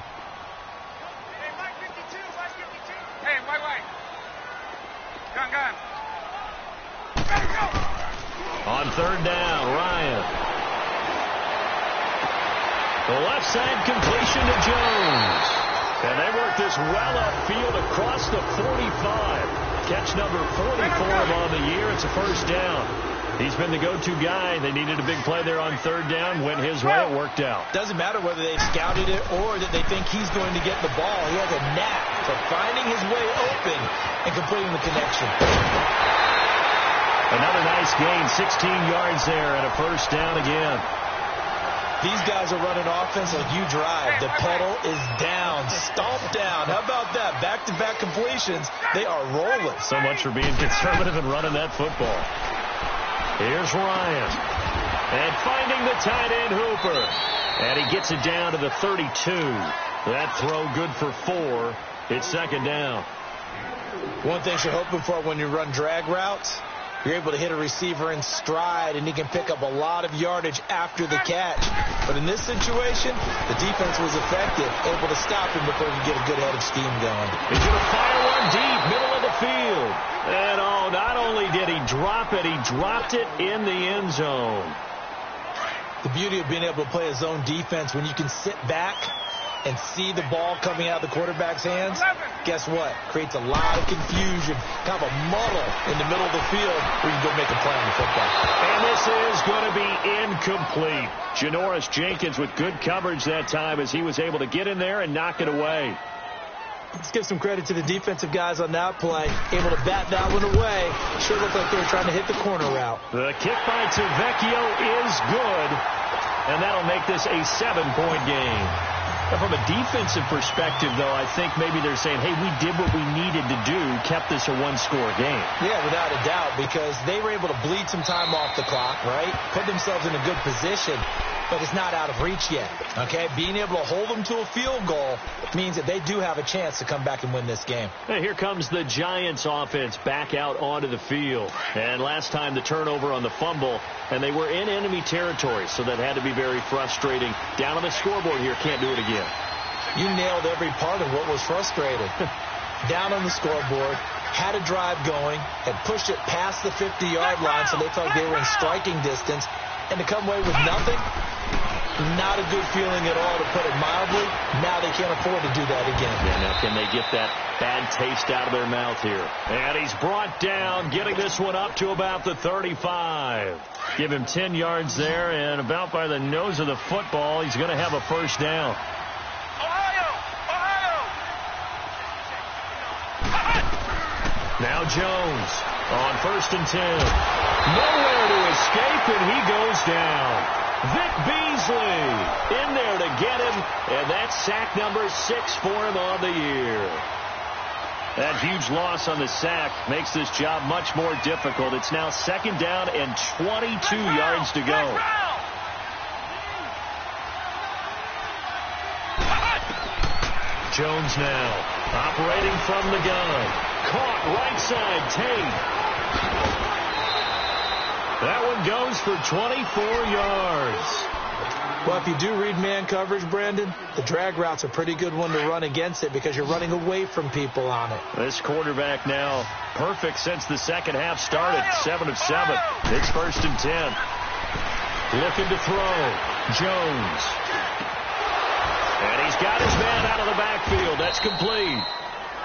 Hey, white. Gun. On third down, Ryan. The left side completion to Jones. And they work this well upfield across the 45. Catch number 44 on the year. It's a first down. He's been the go-to guy. They needed a big play there on third down. Went his way. It worked out. Doesn't matter whether they've scouted it or that they think he's going to get the ball. He has a knack for finding his way open and completing the connection. Another nice gain, 16 yards there, and a first down again. These guys are running offense like you drive. The pedal is down, stomped down. How about that? Back-to-back completions. They are rolling. So much for being conservative and running that football. Here's Ryan. And finding the tight end Hooper. And he gets it down to the 32. That throw good for 4. It's second down. One thing you're hoping for when you run drag routes, you're able to hit a receiver in stride, and he can pick up a lot of yardage after the catch. But in this situation, the defense was effective, able to stop him before he could get a good head of steam going. He's going to fire one deep, middle of the field. And, not only did he drop it, he dropped it in the end zone. The beauty of being able to play a zone defense when you can sit back and see the ball coming out of the quarterback's hands, guess what? Creates a lot of confusion, kind of a muddle in the middle of the field where you can go make a play on the football. And this is going to be incomplete. Janoris Jenkins with good coverage that time as he was able to get in there and knock it away. Let's give some credit to the defensive guys on that play. Able to bat that one away. Sure looked like they were trying to hit the corner route. The kick by Tavecchio is good, and that'll make this a 7-point game. From a defensive perspective, though, I think maybe they're saying, hey, we did what we needed to do, kept this a one-score game. Yeah, without a doubt, because they were able to bleed some time off the clock, right? Put themselves in a good position, but it's not out of reach yet, okay? Being able to hold them to a field goal means that they do have a chance to come back and win this game. And here comes the Giants offense back out onto the field. And last time the turnover on the fumble, and they were in enemy territory, so that had to be very frustrating. Down on the scoreboard here, can't do it again. You nailed every part of what was frustrating. Down on the scoreboard, had a drive going, had pushed it past the 50-yard line, so they felt they were in striking distance, and to come away with nothing, Not a good feeling at all, to put it mildly. Now they can't afford to do that again. Yeah, now can they get that bad taste out of their mouth here? And he's brought down, getting this one up to about the 35. Give him 10 yards there, and about by the nose of the football, he's going to have a first down. Now Jones on 1st and 10. Nowhere to escape, and he goes down. Vic Beasley in there to get him, and that's sack number 6 for him on the year. That huge loss on the sack makes this job much more difficult. It's now 2nd down and 22 yards to go. Jones now operating from the gun. Caught right side, Tate. That one goes for 24 yards. Well, if you do read man coverage, Brandon, the drag route's a pretty good one to run against it because you're running away from people on it. This quarterback now perfect since the second half started. 7 of 7. It's 1st and 10. Looking to throw. Jones. And he's got his man out of the backfield. That's complete.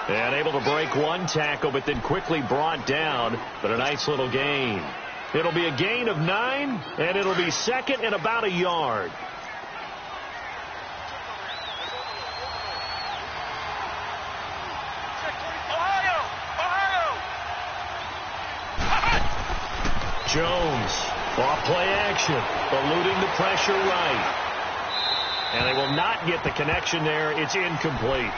And able to break one tackle, but then quickly brought down. But a nice little gain. It'll be a gain of 9, and it'll be 2nd and about a yard. Jones, off play action, eluding the pressure right. And they will not get the connection there. It's incomplete.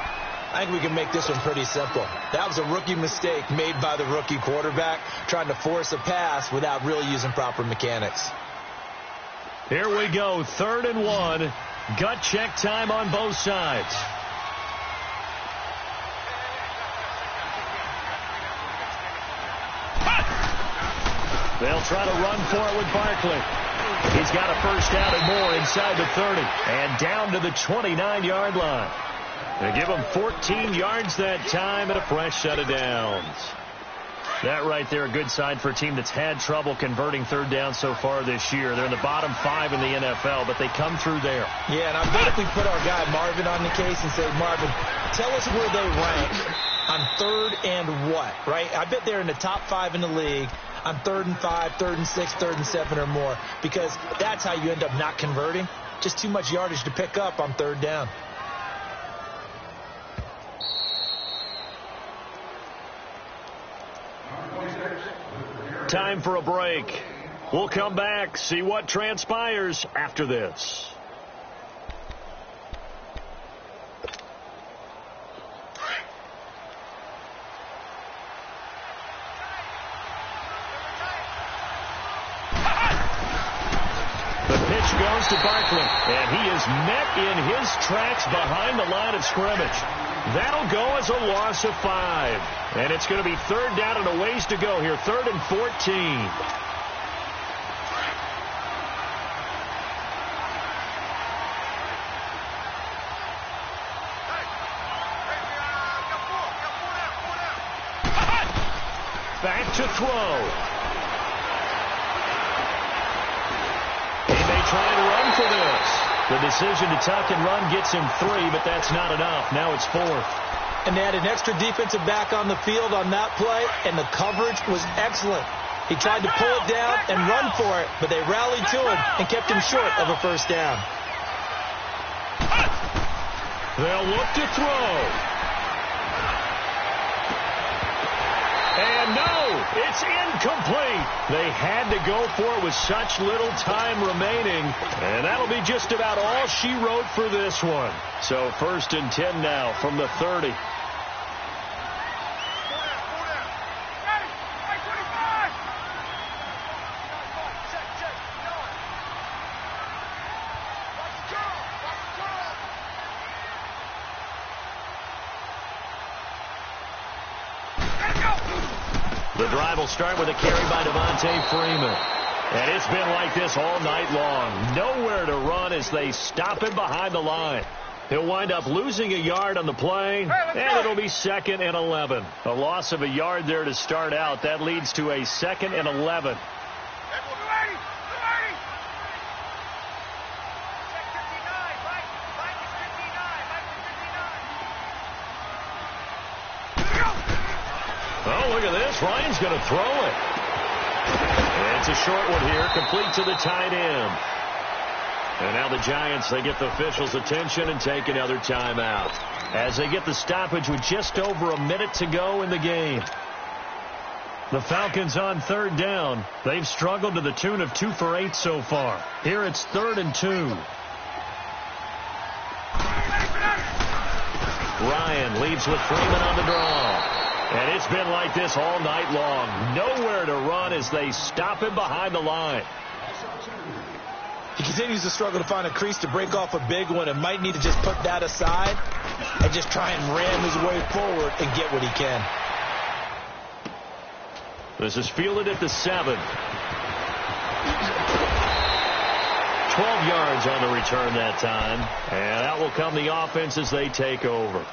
I think we can make this one pretty simple. That was a rookie mistake made by the rookie quarterback, trying to force a pass without really using proper mechanics. Here we go, 3rd and 1. Gut check time on both sides. They'll try to run for it with Barkley. He's got a first down and more inside the 30 and down to the 29-yard line. They give him 14 yards that time and a fresh set of downs. That right there, a good sign for a team that's had trouble converting 3rd down so far this year. They're in the bottom 5 in the NFL, but they come through there. Yeah, and I bet if we put our guy Marvin on the case and say, Marvin, tell us where they rank on 3rd and what, right? I bet they're in the top 5 in the league on 3rd and 5, 3rd and 6, 3rd and 7 or more, because that's how you end up not converting. Just too much yardage to pick up on 3rd down. Time for a break. We'll come back, see what transpires after this. The pitch goes to Barkley, and he is met in his tracks behind the line of scrimmage. That'll go as a loss of 5. And it's going to be 3rd down and a ways to go here. 3rd and 14. Back to throw. He may try and run for this. The decision to tuck and run gets him 3, but that's not enough. Now it's 4th. And they had an extra defensive back on the field on that play, and the coverage was excellent. He tried to pull it down and run for it, but they rallied to him and kept him short of a first down. They'll look to throw. And no, it's incomplete. They had to go for it with such little time remaining. And that'll be just about all she wrote for this one. So 1st and 10 now from the 30. The drive will start with a carry by Devontae Freeman. And it's been like this all night long. Nowhere to run as they stop him behind the line. He'll wind up losing a yard on the play, and it'll be 2nd and 11. A loss of a yard there to start out. That leads to a 2nd and 11. look at this. Ryan's going to throw it. And it's a short one here, complete to the tight end. And now the Giants, they get the officials' attention and take another timeout as they get the stoppage with just over a minute to go in the game. The Falcons on third down. They've struggled to the tune of 2 for 8 so far. Here it's 3rd and 2. Ryan leads with Freeman on the draw. And it's been like this all night long. Nowhere to run as they stop him behind the line. He continues to struggle to find a crease to break off a big one and might need to just put that aside and just try and ram his way forward and get what he can. This is fielded at the 7. 12 yards on the return that time. And out will come the offense as they take over.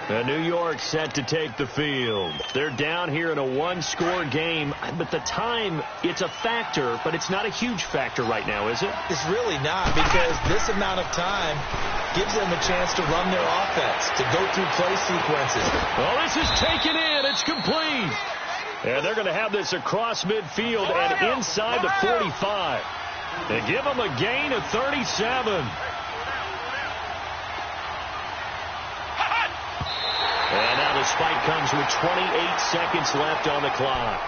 New York set to take the field. They're down here in a 1-score game, but the time, it's a factor, but it's not a huge factor right now, is it? It's really not, because this amount of time gives them a chance to run their offense, to go through play sequences. Well, this is taken in. It's complete. And they're going to have this across midfield and inside the 45. They give them a gain of 37. And now the spike comes with 28 seconds left on the clock.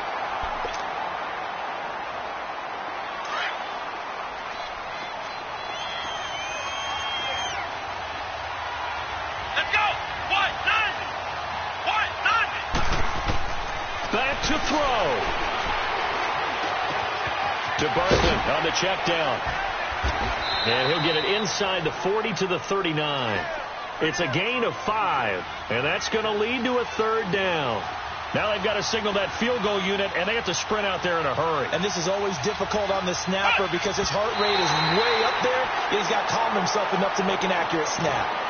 Let's go. What? Nothing. What? Nothing. Back to throw. To Bartlett on the check down. And he'll get it inside the 40 to the 39. It's a gain of 5, and that's going to lead to a 3rd down. Now they've got to signal that field goal unit, and they have to sprint out there in a hurry. And this is always difficult on the snapper because his heart rate is way up there. He's got to calm himself enough to make an accurate snap.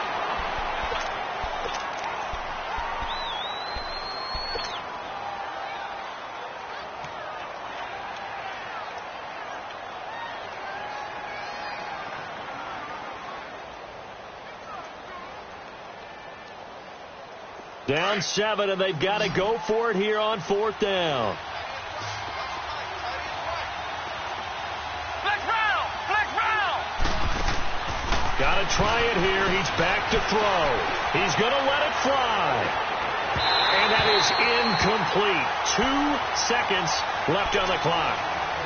Down 7, and they've got to go for it here on 4th down. Flex round. Flex round. Got to try it here. He's back to throw. He's going to let it fly. And that is incomplete. 2 seconds left on the clock.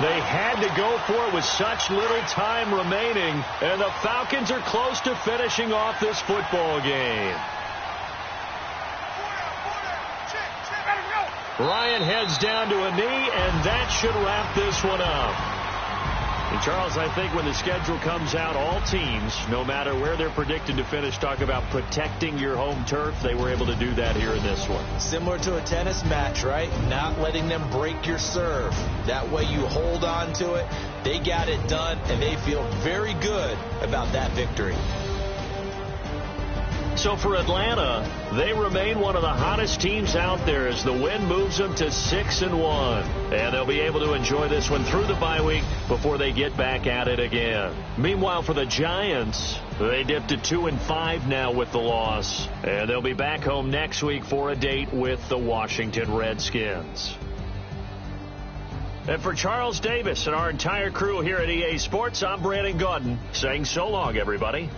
They had to go for it with such little time remaining, and the Falcons are close to finishing off this football game. Ryan heads down to a knee, and that should wrap this one up. And Charles, I think when the schedule comes out, all teams, no matter where they're predicted to finish, talk about protecting your home turf. They were able to do that here in this one. Similar to a tennis match, right? Not letting them break your serve. That way you hold on to it. They got it done, and they feel very good about that victory. So for Atlanta, they remain one of the hottest teams out there as the win moves them to 6-1. And they'll be able to enjoy this one through the bye week before they get back at it again. Meanwhile, for the Giants, they dipped to 2-5 now with the loss. And they'll be back home next week for a date with the Washington Redskins. And for Charles Davis and our entire crew here at EA Sports, I'm Brandon Gaudin saying so long, everybody.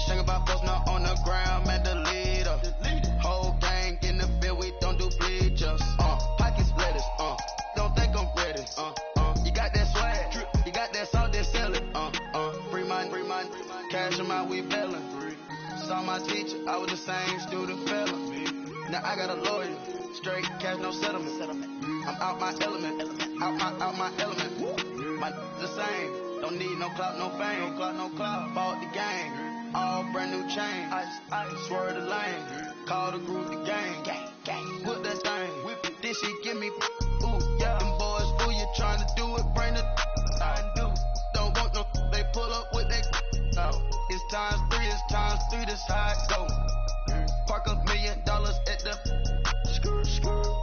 Think about us now on the ground, man, the leader. Whole gang in the field, we don't cash on my weed bellin'. Saw my teacher, I was the same student fella. Now I got a lawyer, straight cash, no settlement. I'm out my element, out my element. My the same, don't need no clout, no fame. No clout, bought the game, all brand new chain. I swerve the lane, call the group the gang. Whip that thing, then she give me, ooh, yeah. Them boys, ooh, you tryna do it, bring the I do. Don't want no, they pull up with that. Oh, it's times 3, this how it go. Park $1 million at the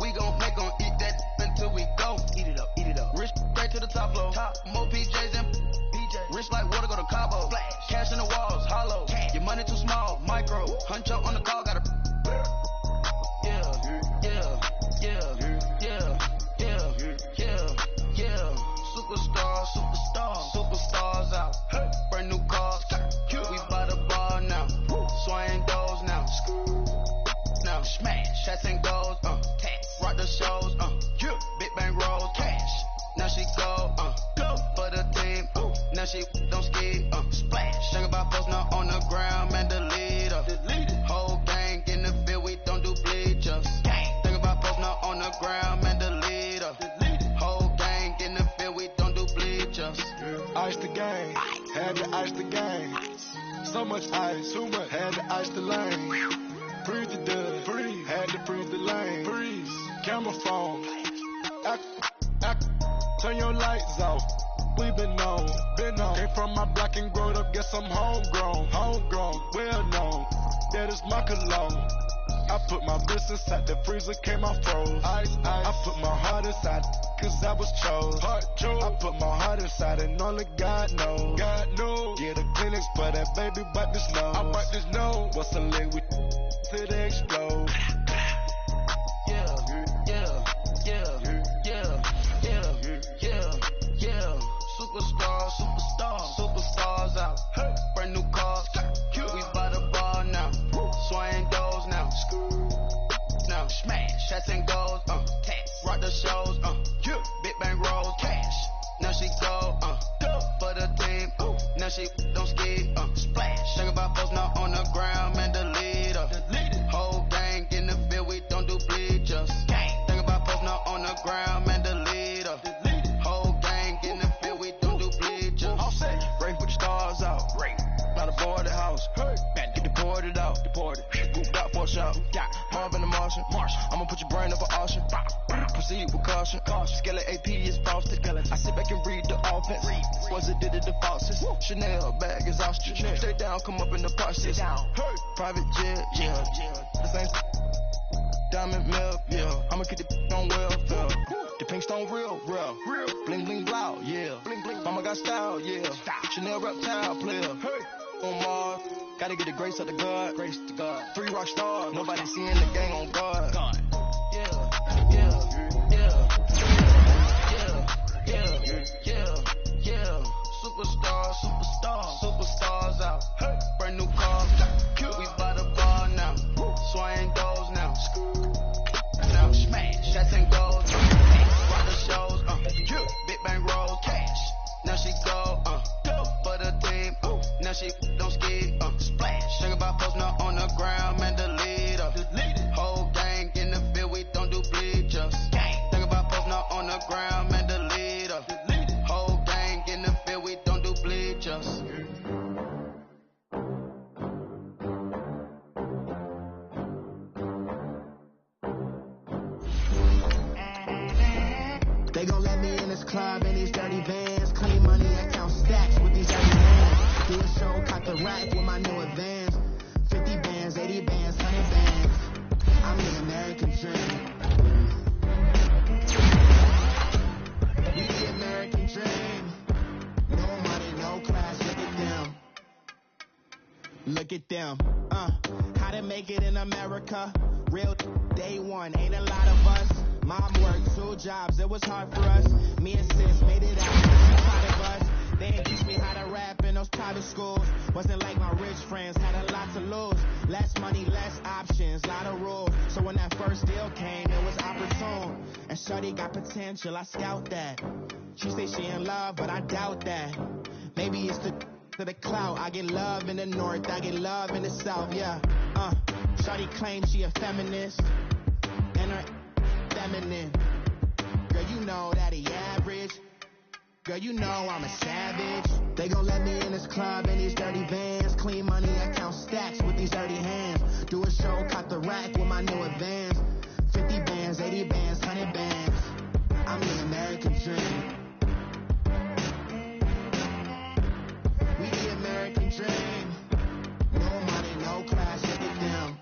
we gon' make 'em eat that until we go. Eat it up. Rich straight to the top floor. More PJs and PJs. Rich like water, go to Cabo. Flash. Cash in the walls, hollow. Cash. Your money too small, micro. Hunch up on the call, gotta. Superstars out. Brand new cars. We by the bar now. Swaying doors now. Now smash. Shots and goals. Rock the shows. Big bang rolls. Cash. Now she go. For the team. Now she don't ski. Splash. Think about post now on the ground. Man, the leader. Whole gang in the field. We don't do bleachers. Think about post now on the ground. Man, the leader. Whole gang in the field. We don't do bleachers. Ice the game. Had to ice the game. So much ice. Too much. Had to ice the lane. Freeze the dub. Freeze. Had to freeze the lane. Freeze. Camera phone. Turn your lights off. We been on. Came from my block and growed up. Guess I'm homegrown. Well known. That is my cologne. I put my wrist inside the freezer, came out froze. Ice. I put my heart inside, cause I was chose. I put my heart inside and only God knows. Get a clinics for that baby, wipe this nose. I wipe this nose. What's a leg with till they explode? Superstars out. Brand new cars. We by the bar now. Swaying doors now. Now smash. Shots and goals. Rock the shows. Big bang rolls. Cash. Now she go. For the team. Now she don't ski. Splash. Think about post now on the ground. Man, the leader. Whole gang in the field. We don't do bleachers. Think about post now on the ground. Man, the leader. Whole gang in the field. We don't do bleachers. All set. Rain put the stars out. Not a board the house. Get deported out. Booped out for a shot. Marvin the Martian. I'ma put your brain up for auction. Proceed with caution. Skeleton AP is frosted. I sit back and read the offense. Was it did it the faucets? Chanel bag is ostrich. Stay down, come up in the process. Private jet, yeah. The same diamond milk, yeah. I'ma keep the on welfare. The pink stone real. Bling bling blow, yeah. Mama got style, yeah. Chanel reptile player. On Mars, gotta get the grace of the God. 3 rock stars, nobody seeing the gang on guard. Superstars out. Brand new cars. We by the bar now. Swaying doors now. Now smash. Shots and goals. Rock the shows. Big bang rolls. Cash. Now she go. For the team. Now she don't ski. Splash. Think about post now on the ground. Man, the leader. Whole gang in the field. We don't do bleachers. Think about post now on the ground. Man, the leader. Whole gang in the field. We don't do bleachers. They gon' let me in this club in these dirty vans. Clean money, I count stacks with these dirty hands. Do a show, cock the rack with my new advance. 50 bands, 80 bands, 100 bands. I'm the American dream. We the American dream. No money, no class, look at them. Look at them. How to make it in America? Real day one, ain't a lot of us. Mom worked 2 jobs, it was hard for us. Me and sis made it out, proud of us. They didn't teach me how to rap in those private schools. Wasn't like my rich friends, had a lot to lose. Less money, less options, lot of rules. So when that first deal came, it was opportune. And shorty got potential, I scout that. She say she in love, but I doubt that. Maybe it's the to the clout. I get love in the north, I get love in the south, yeah. Shawty claims she a feminist, and her feminine. Girl, you know that he average. Girl, you know I'm a savage. They gon' let me in this club in these dirty vans. Clean money, I count stacks with these dirty hands. Do a show, cop the rack with my new advance. 50 bands, 80 bands, 100 bands. I'm the American dream. We the American dream. No money, no class, look at them.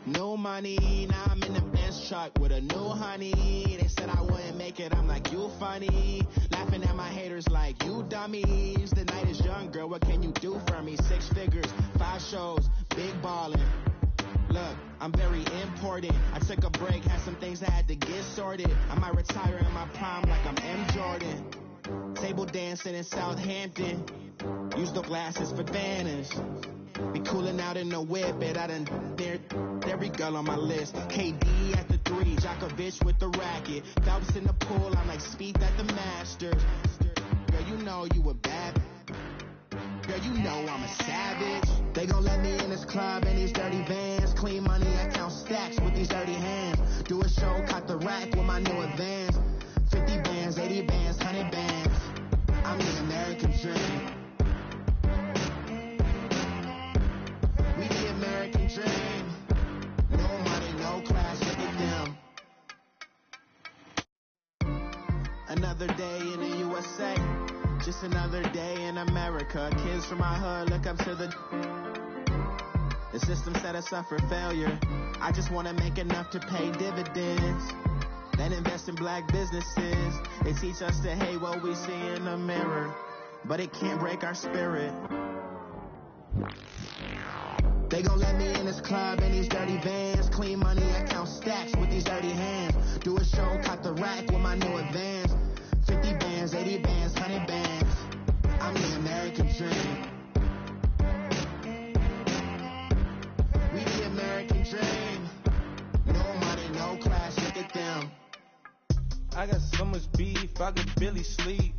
No money, now I'm in the Benz truck with a new honey. They said I wouldn't make it, I'm like, you funny. Laughing at my haters like, you dummies. The night is young, girl, what can you do for me? 6 figures, 5 shows, big ballin'. Look, I'm very important. I took a break, had some things I had to get sorted. I might retire in my prime like I'm M. Jordan. Table dancing in Southampton. Use the glasses for banners. Be cooling out in the whip, but I done every girl on my list. KD at the 3, Djokovic with the racket. Phelps in the pool, I'm like Speed at the Masters. Girl, you know you a bad. Girl, you know I'm a savage. They gon' let me in this club in these dirty vans. Clean money, I count stacks with these dirty hands. Do a show, cop the rack with my new advance. 50 bands, 80 bands, 100 bands. I'm the American dream. We the American dream. No money, no class, look at them. Another day in the USA. Just another day in America. Kids from my hood look up to the system set us up for failure. I just want to make enough to pay dividends. Then invest in black businesses. They teach us to hate what we see in the mirror, but it can't break our spirit. They gon' let me in this club in these dirty vans. Clean money, I count stacks with these dirty hands. Do a show, cop the rack with my new advance. 50 bands, 80 bands, 100 bands. I'm the American dream. We the American dream. No money, no class, look at them. I got so much beef, I could barely sleep.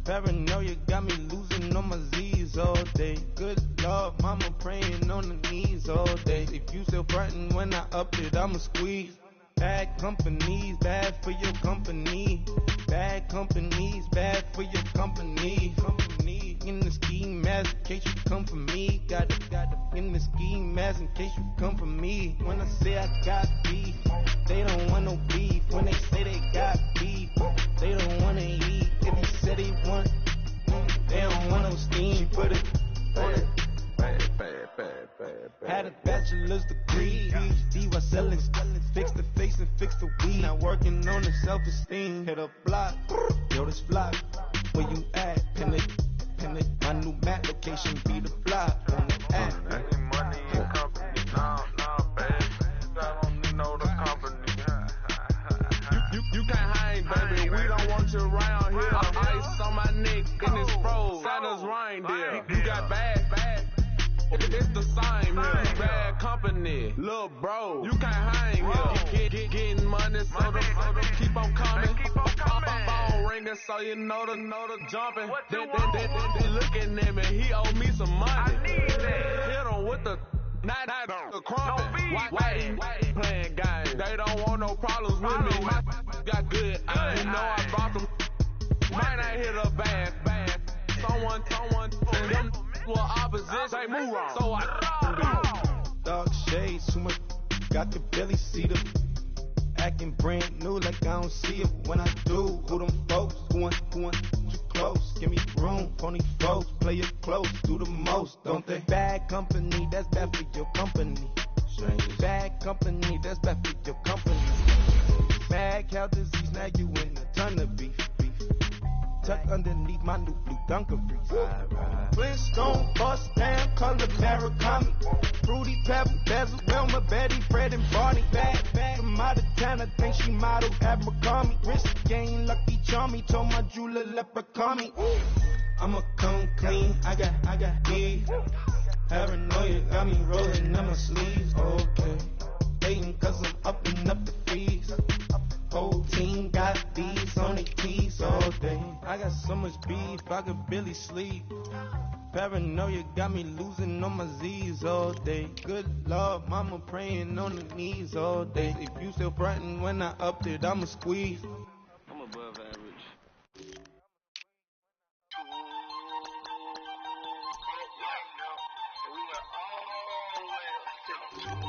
Paranoia got me losing on my Z's all day. Good Lord, mama praying on the knees all day. If you still frontin' when I up it, I'ma squeeze. Bad companies, bad for your company. Bad companies, bad for your company. Company in the ski mask in case you come for me. Got it in the ski mask in case you come for me. When I say I got beef, they don't want no beef. When they say they got beef, they don't wanna eat. If you said they want, they don't want no steam. Put it on it. Had a bachelor's degree, PhD while selling. Fix the face and fix the weed. Now working on the self-esteem. Hit a block, yo this block. Where you at? Pin it. My new map location be the block. On the app. Money and company, no, baby. I don't need no the company. You can't hang, baby. We don't want you around here. Ice on my neck in this froze. Santa's reindeer. You got bad. It's the same here. Bad company, little bro. You can't hang here. Getting money, so the keep on coming. Phone ringing, so you know the jumping. They looking at me, he owe me some money. Hit him with the not the crumping. Why he playing games? They don't want no problems with me. My got good. You know I bought them. Might not hit a bad. Someone, them were opposition. They move wrong. So I Dark shades, too much. Got the belly see them. Acting brand new like I don't see it when I do. Who them folks? Who want you close? Give me room, phony folks. Play it close, do the most, don't they? Bad company, that's bad for your company. Bad company, that's bad for your company. Mad cow disease, now you in a ton of beef. Tuck underneath my new blue Dunkaroos. Flintstone, bust down, color Murakami. Fruity Pebble, Bezel, Wilma, Betty, Fred, and Barney. Bad from out of town, I think she model Abercrombie. Wrist game, Lucky Charmy, told my jeweler leprechaun. I'ma come clean, I got beef. Paranoia got me rolling on my sleeves, okay. Hating cause I'm upping up the fees. Whole team got these on their keys all day. I got so much beef, I could barely sleep. Paranoia got me losing on my Z's all day. Good Lord, mama praying on the knees all day. If you still frontin' when I upped it, I'ma squeeze. I'm above average. We went all the way up.